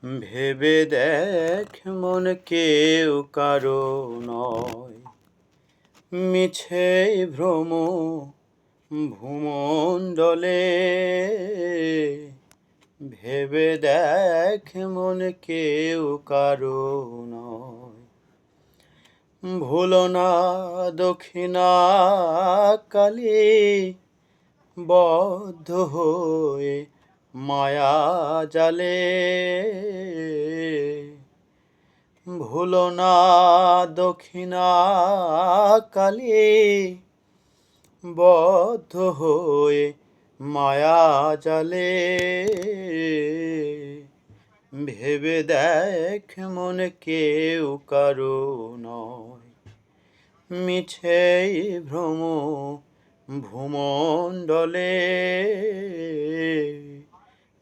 ভেবে দেখ মন কেউ কারো নয়, মিছে ভ্রম ভূমণ্ডলে। ভেবে দেখ মন কেউ কারো নয়, ভুলো না দক্ষিণা কালী বদ্ধ হয়ে মায়া জালে। ভুলো না দক্ষিণা কালী বদ্ধ হয়ে মায়া জালে। ভেবে দেখ মন কেউ কারো নয়, মিছে ভ্রম ভূমণ্ডলে।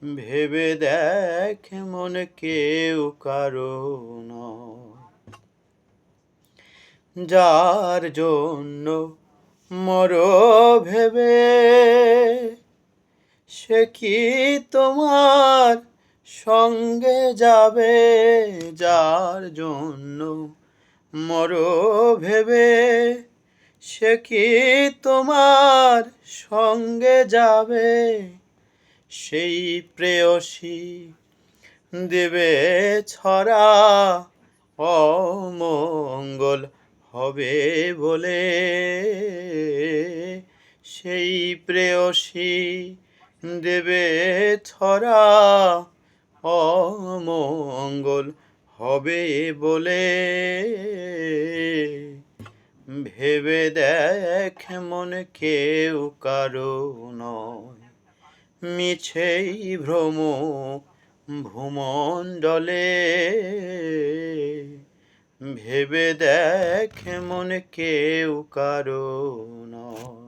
ভেবে দেখ মন কেউ কারো নয়। যার জন্য মরো ভেবে, সে কি তোমার সঙ্গে যাবে? যার জন্য মরো ভেবে, সে কি তোমার সঙ্গে যাবে? সেই প্রেয়সী দেবে ছড়া, অমঙ্গল হবে বলে। সেই প্রেয়সী দেবে ছড়া, অমঙ্গল হবে বলে। ভেবে দেখ মন কেউ কারো নয়, মিছেই ভ্রম ভূমণ্ডলে। ভেবে দেখ মন কেউ কারো নয়।